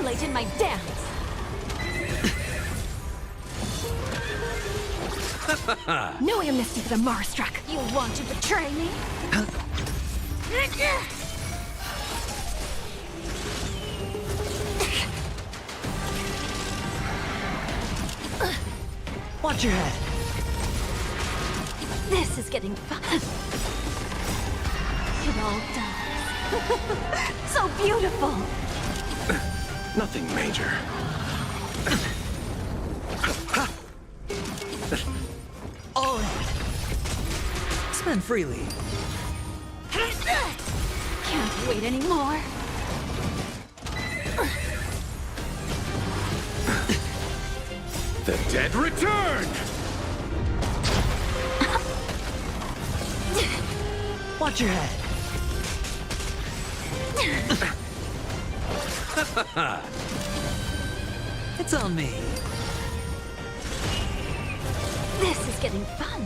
Immolate in my dance! No amnesty for the Marstruck! You want to betray me? Watch your head. This is getting fun. It all does. So beautiful! Nothing major. All in. Spend freely. Can't wait anymore. The dead return! Watch your head. It's on me. This is getting fun.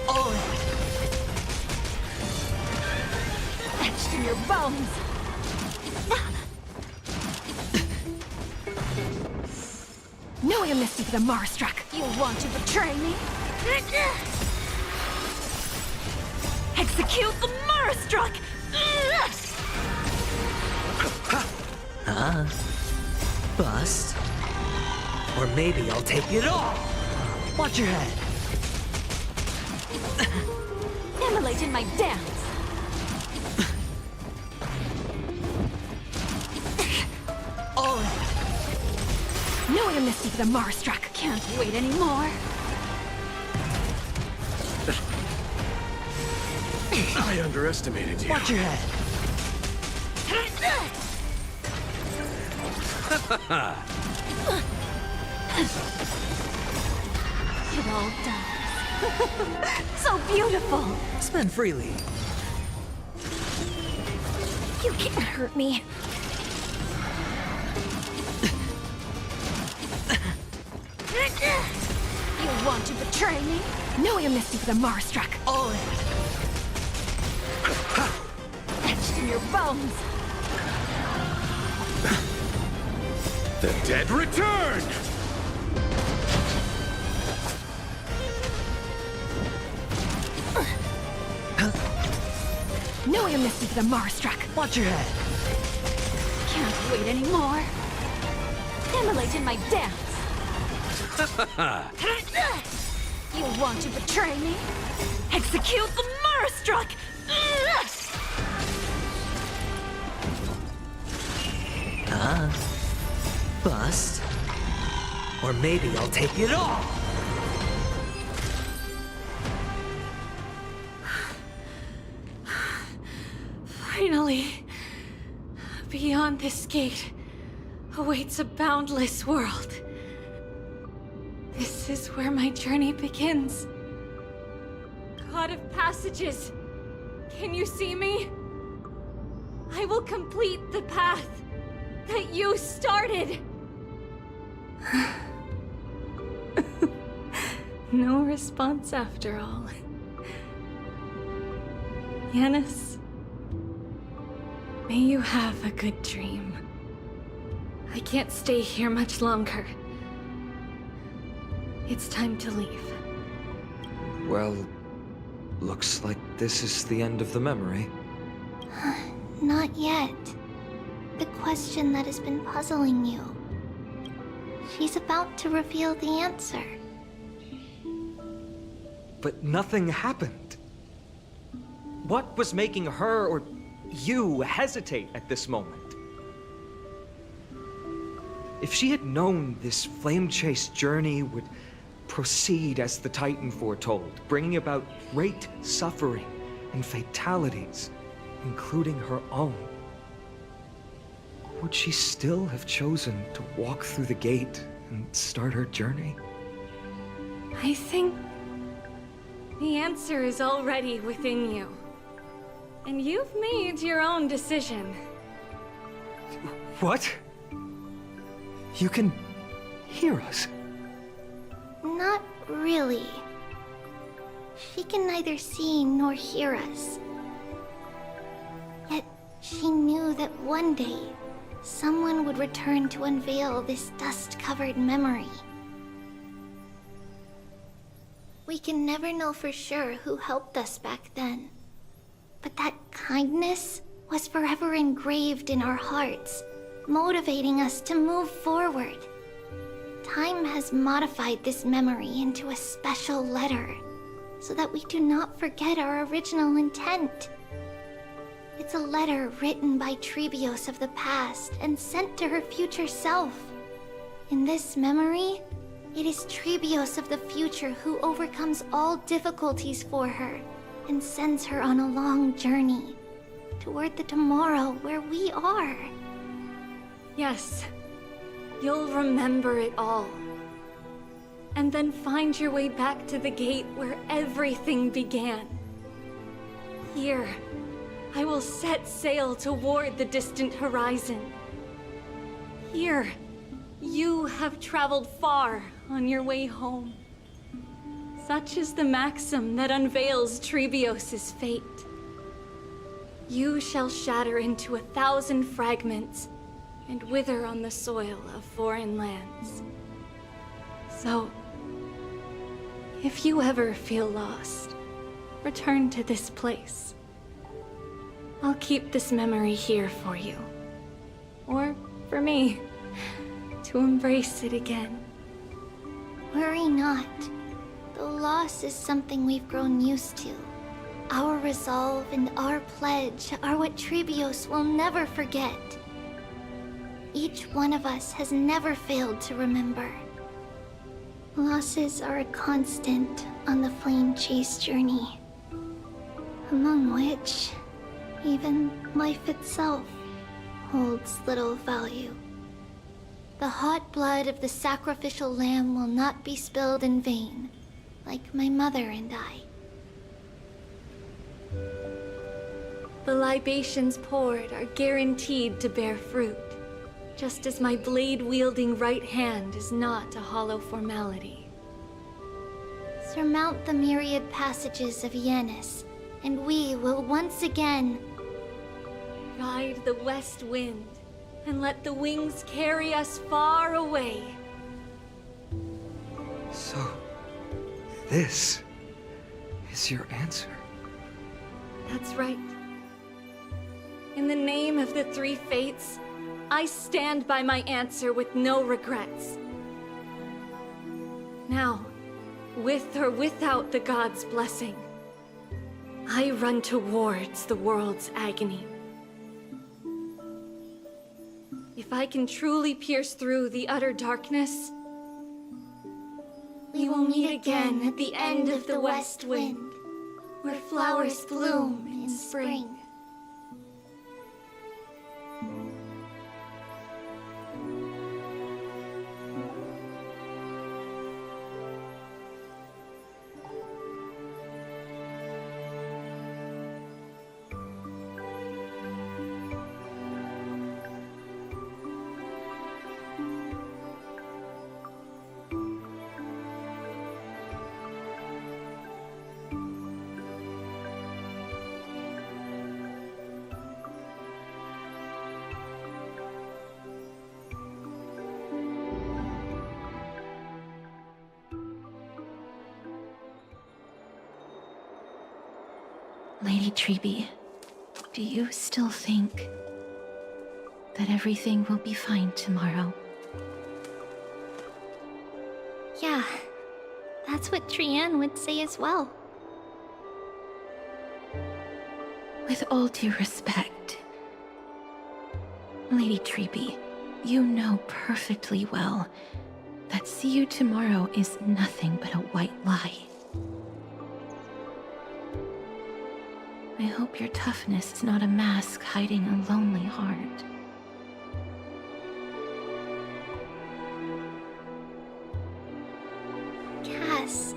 All in. Etched in your bones. No amnesty for the Marstruck. You want to betray me? Execute the Marstruck! Bust. Or maybe I'll take it all. Watch your head. Immolate in my dance. All in. No amnesty for the Marstruck. Can't wait anymore. I underestimated you. Watch your head. It all does. So beautiful. Spend freely. You can't hurt me. You want to betray me? No amnesty for the Marstruck. All in. Etched in your bones. The dead return! No amnesty for the Marstruck. Watch your head. Can't wait anymore. Immolate in my dance. You want to betray me? Execute the Marstruck! Bust. Or maybe I'll take it all. Finally, beyond this gate awaits a boundless world. This is where my journey begins. God of passages, can you see me? I will complete the path that you started. No response after all. Yanis, may you have a good dream. I can't stay here much longer. It's time to leave. Well, looks like this is the end of the memory. Not yet. The question that has been puzzling you. She's about to reveal the answer. But nothing happened. What was making her or you hesitate at this moment? If she had known this flame chase journey would proceed as the Titan foretold, bringing about great suffering and fatalities, including her own, would she still have chosen to walk through the gate and start her journey? I think the answer is already within you. And you've made your own decision. What? You can hear us? Not really. She can neither see nor hear us. Yet, She knew that one day, someone would return to unveil this dust-covered memory. We can never know for sure who helped us back then. But that kindness was forever engraved in our hearts, motivating us to move forward. Time has modified this memory into a special letter, so that we do not forget our original intent. It's a letter written by Trebios of the past and sent to her future self. In this memory, it is Trebios of the future who overcomes all difficulties for her and sends her on a long journey toward the tomorrow where we are. Yes, you'll remember it all. And then find your way back to the gate where everything began. Here, I will set sail toward the distant horizon. Here, you have traveled far on your way home. Such is the maxim that unveils Trebios' fate. You shall shatter into 1,000 fragments and wither on the soil of foreign lands. So, if you ever feel lost, return to this place. I'll keep this memory here for you. Or for me, to embrace it again. Worry not. The loss is something we've grown used to. Our resolve and our pledge are what Trebios will never forget. Each one of us has never failed to remember. Losses are a constant on the flame chase journey, among which even life itself holds little value. The hot blood of the sacrificial lamb will not be spilled in vain, like my mother and I. The libations poured are guaranteed to bear fruit, just as my blade-wielding right hand is not a hollow formality. Surmount the myriad passages of Yanis, and we will once again ride the west wind, and let the wings carry us far away. So, this is your answer. That's right. In the name of the three fates, I stand by my answer with no regrets. Now, with or without the god's blessing, I run towards the world's agony. If I can truly pierce through the utter darkness, we will meet again at the end of the west wind, where flowers bloom in spring. Lady Treby, do you still think that everything will be fine tomorrow? Yeah, that's what Trianne would say as well. With all due respect, Lady Treby, you know perfectly well that see you tomorrow is nothing but a white lie. I hope your toughness is not a mask hiding a lonely heart. Cass,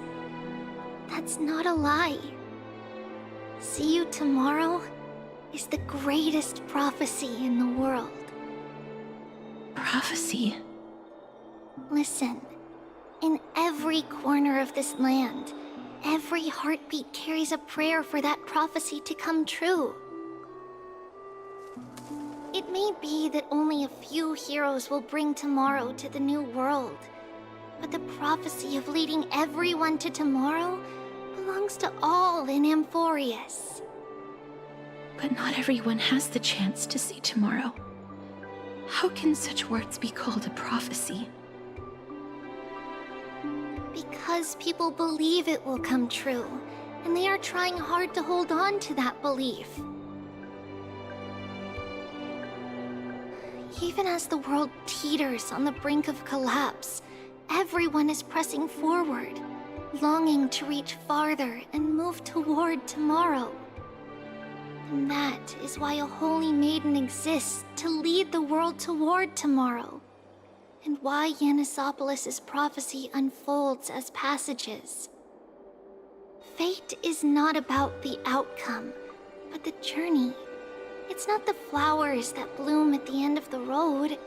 that's not a lie. See you tomorrow is the greatest prophecy in the world. Prophecy? Listen, in every corner of this land, every heartbeat carries a prayer for that prophecy to come true. It may be that only a few heroes will bring tomorrow to the new world, but the prophecy of leading everyone to tomorrow belongs to all in Amphorius. But not everyone has the chance to see tomorrow. How can such words be called a prophecy? Because people believe it will come true, and they are trying hard to hold on to that belief. Even as the world teeters on the brink of collapse, everyone is pressing forward, longing to reach farther and move toward tomorrow. And that is why a holy maiden exists to lead the world toward tomorrow, and why Yanisopolis' prophecy unfolds as passages. Fate is not about the outcome, but the journey. It's not the flowers that bloom at the end of the road,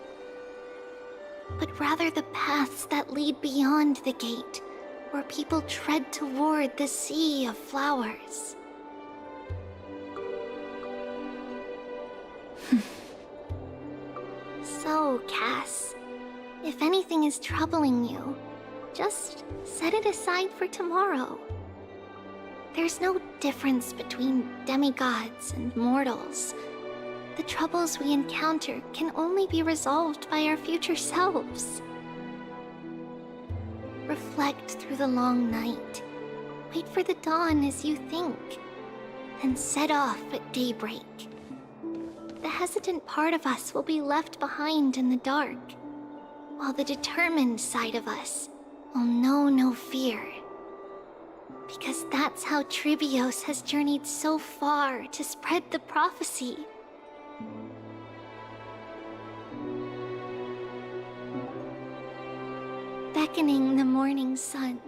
but rather the paths that lead beyond the gate, where people tread toward the sea of flowers. So, Cass, if anything is troubling you, just set it aside for tomorrow. There's no difference between demigods and mortals. The troubles we encounter can only be resolved by our future selves. Reflect through the long night. Wait for the dawn as you think, then set off at daybreak. The hesitant part of us will be left behind in the dark, while the determined side of us will know no fear. Because that's how Trivios has journeyed so far to spread the prophecy. Beckoning the morning sun,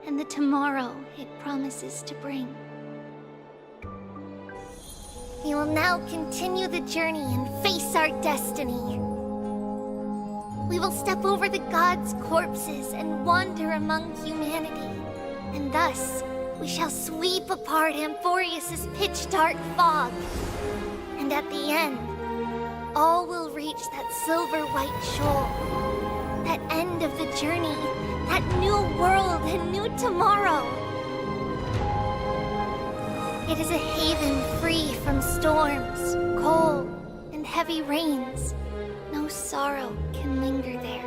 and the tomorrow it promises to bring. We will now continue the journey and face our destiny. We will step over the gods' corpses and wander among humanity. And thus, we shall sweep apart Amphorius' pitch-dark fog. And at the end, all will reach that silver-white shoal. That end of the journey, that new world and new tomorrow. It is a haven free from storms, cold, and heavy rains. No sorrow can linger there.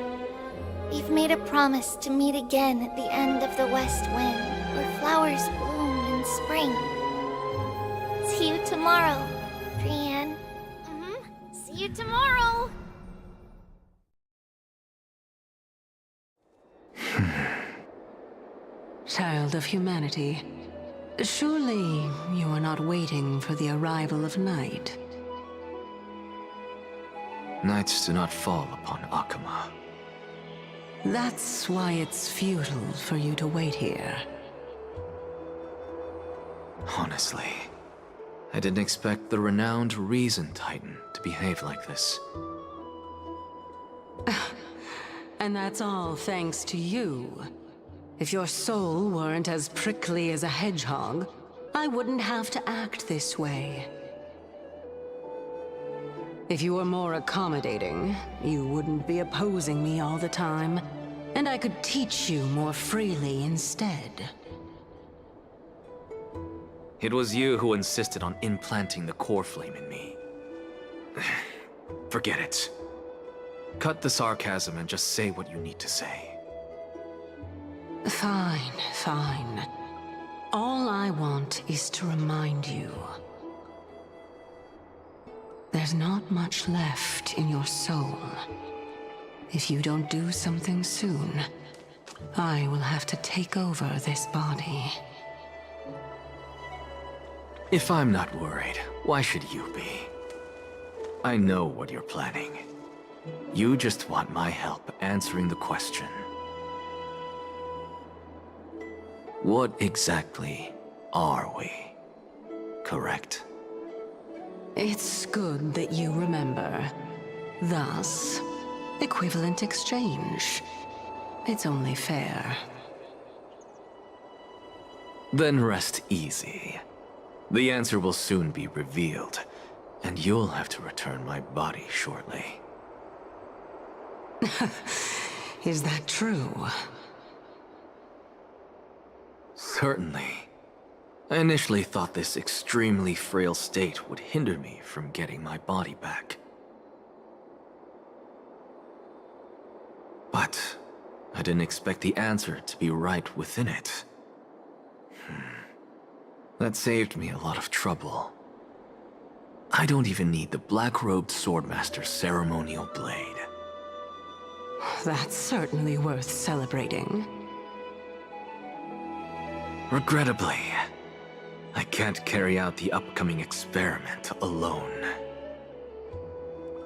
We've made a promise to meet again at the end of the west wind, where flowers bloom in spring. See you tomorrow, Brienne. See you tomorrow! Child of humanity, surely you are not waiting for the arrival of night. Nights do not fall upon Akama. That's why it's futile for you to wait here. Honestly, I didn't expect the renowned Reason Titan to behave like this. And that's all thanks to you. If your soul weren't as prickly as a hedgehog, I wouldn't have to act this way. If you were more accommodating, you wouldn't be opposing me all the time, and I could teach you more freely instead. It was you who insisted on implanting the core flame in me. Forget it. Cut the sarcasm and just say what you need to say. Fine, fine. All I want is to remind you. There's not much left in your soul. If you don't do something soon, I will have to take over this body. If I'm not worried, why should you be? I know what you're planning. You just want my help answering the question. What exactly are we? Correct? It's good that you remember. Thus, equivalent exchange. It's only fair. Then rest easy. The answer will soon be revealed, And you'll have to return my body shortly. Is that true? Certainly. I initially thought this extremely frail state would hinder me from getting my body back. But I didn't expect the answer to be right within it. That saved me a lot of trouble. I don't even need the black-robed swordmaster's ceremonial blade. That's certainly worth celebrating. Regrettably, I can't carry out the upcoming experiment alone.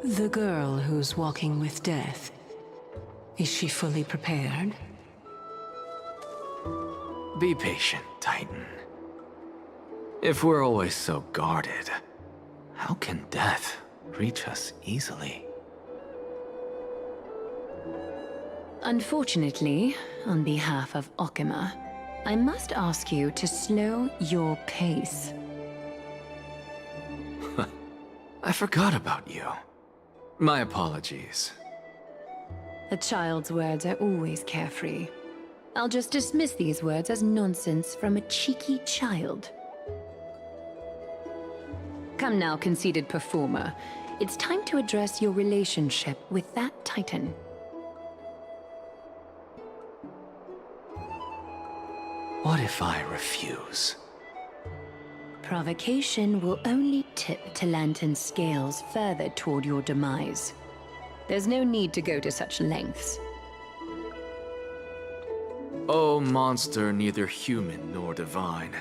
The girl who's walking with death, is she fully prepared? Be patient, Titan. If we're always so guarded, how can death reach us easily? Unfortunately, on behalf of Okima, I must ask you to slow your pace. I forgot about you. My apologies. A child's words are always carefree. I'll just dismiss these words as nonsense from a cheeky child. Come now, conceited performer. It's time to address your relationship with that Titan. What if I refuse? Provocation will only tip Talantan's scales further toward your demise. There's no need to go to such lengths. Oh, monster neither human nor divine.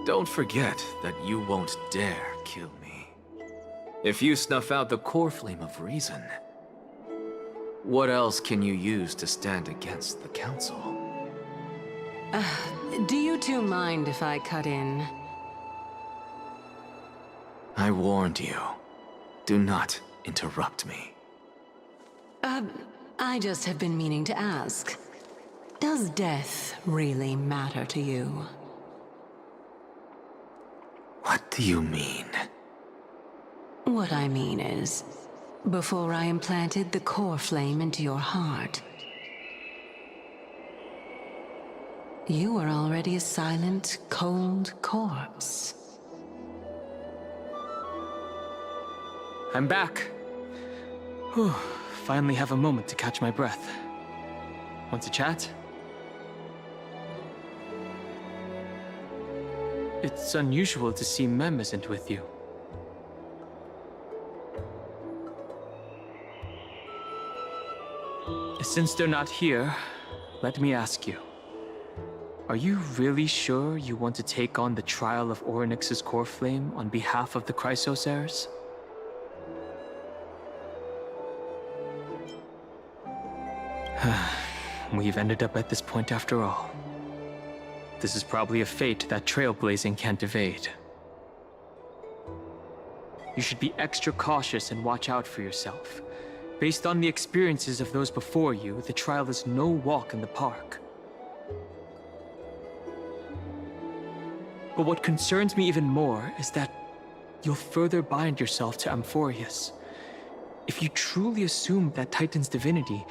Don't forget that you won't dare kill me. If you snuff out the core flame of reason, what else can you use to stand against the Council? Do you two mind if I cut in? I warned you. Do not interrupt me. I just have been meaning to ask. Does death really matter to you? What do you mean? What I mean is, before I implanted the core flame into your heart, you were already a silent, cold corpse. I'm back. Whew. Finally have a moment to catch my breath. Want to chat? It's unusual to see Mem isn't with you. Since they're not here, let me ask you. Are you really sure you want to take on the trial of Orynyx's core flame on behalf of the Chrysos heirs? We've ended up at this point after all. This is probably a fate that trailblazing can't evade. You should be extra cautious and watch out for yourself. Based on the experiences of those before you, the trial is no walk in the park. But what concerns me even more is that you'll further bind yourself to Amphorius. If you truly assume that Titan's divinity,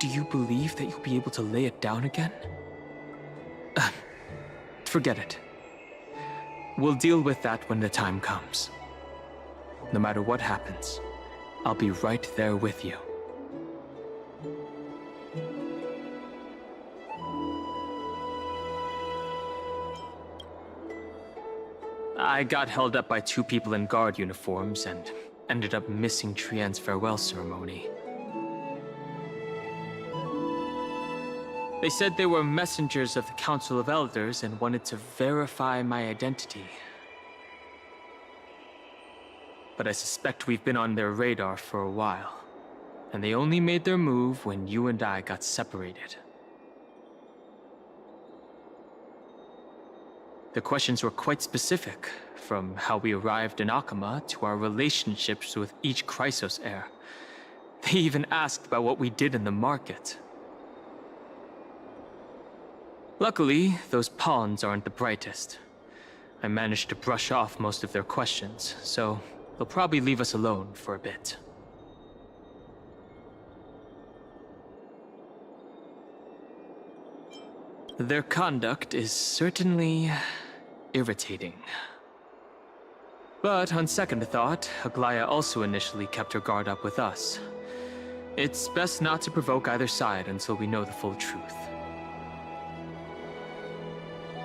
do you believe that you'll be able to lay it down again? Forget it. We'll deal with that when the time comes. No matter what happens, I'll be right there with you. I got held up by two people in guard uniforms and ended up missing Trienne's farewell ceremony. They said they were messengers of the Council of Elders and wanted to verify my identity. But I suspect we've been on their radar for a while, and they only made their move when you and I got separated. The questions were quite specific, from how we arrived in Okima to our relationships with each Chrysos heir. They even asked about what we did in the market. Luckily, those pawns aren't the brightest. I managed to brush off most of their questions, so they'll probably leave us alone for a bit. Their conduct is certainly irritating. But on second thought, Aglaya also initially kept her guard up with us. It's best not to provoke either side until we know the full truth.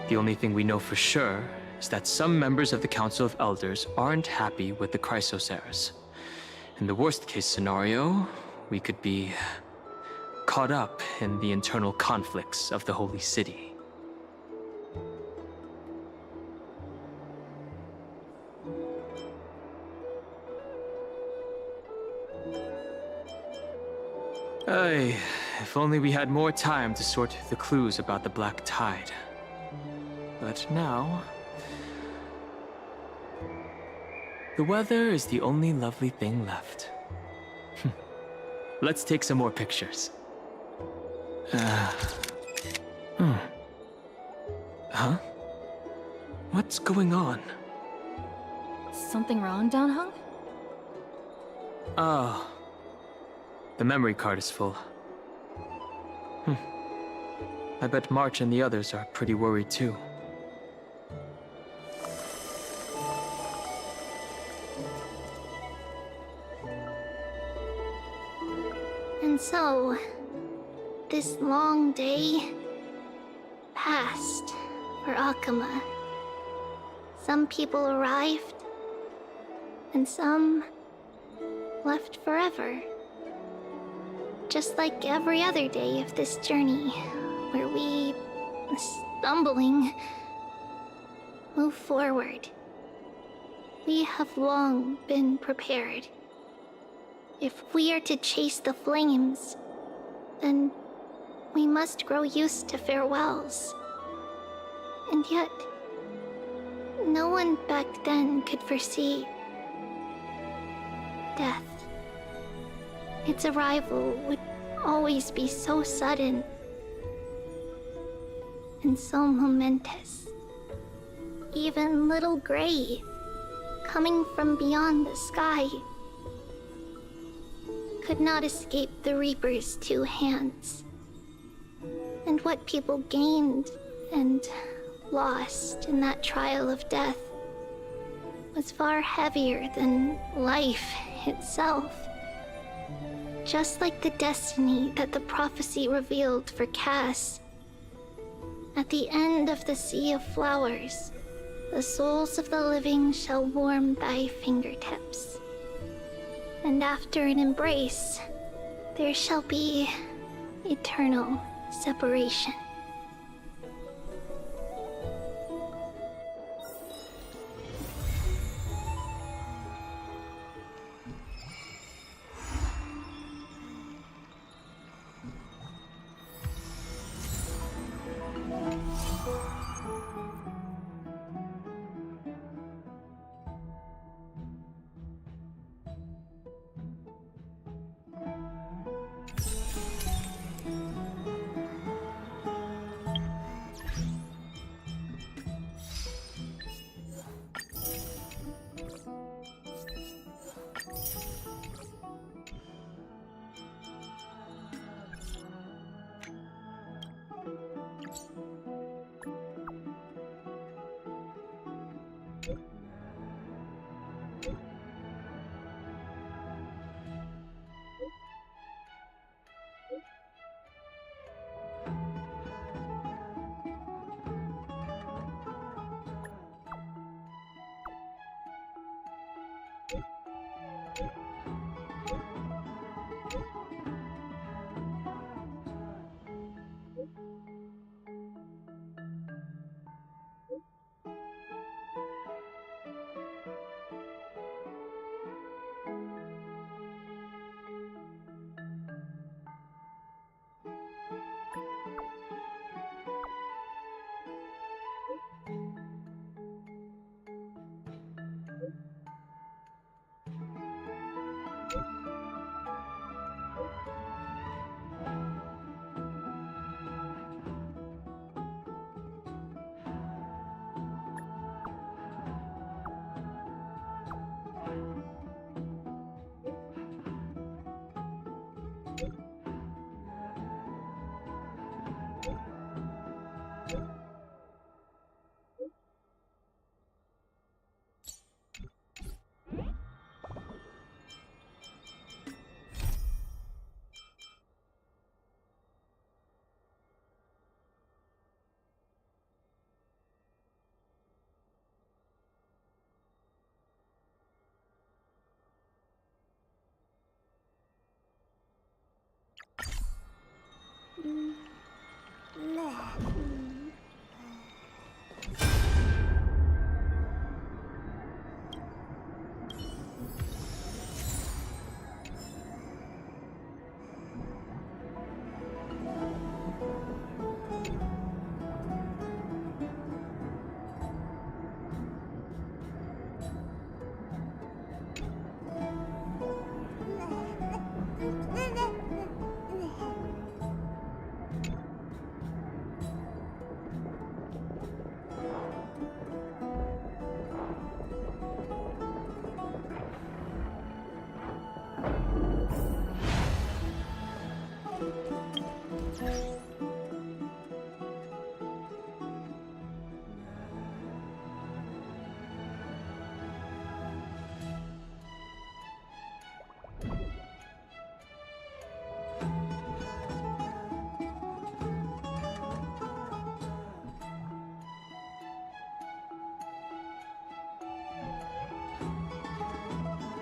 The only thing we know for sure is that some members of the Council of Elders aren't happy with the Chrysosers. In the worst-case scenario, we could be caught up in the internal conflicts of the Holy City. Ay, if only we had more time to sort the clues about the Black Tide. But now... the weather is the only lovely thing left. Let's take some more pictures. Huh? What's going on? Something wrong, Donghung? Oh. The memory card is full. I bet March and the others are pretty worried too. And so, this long day passed for Akuma. Some people arrived, and some left forever. Just like every other day of this journey, where we, stumbling, move forward. We have long been prepared. If we are to chase the flames, then we must grow used to farewells. And yet, no one back then could foresee death. Its arrival would always be so sudden and so momentous. Even little Gray, coming from beyond the sky, could not escape the Reaper's two hands. And what people gained and lost in that trial of death was far heavier than life itself. Just like the destiny that the prophecy revealed for Cass. At the end of the Sea of Flowers, the souls of the living shall warm thy fingertips. And after an embrace, there shall be eternal separation.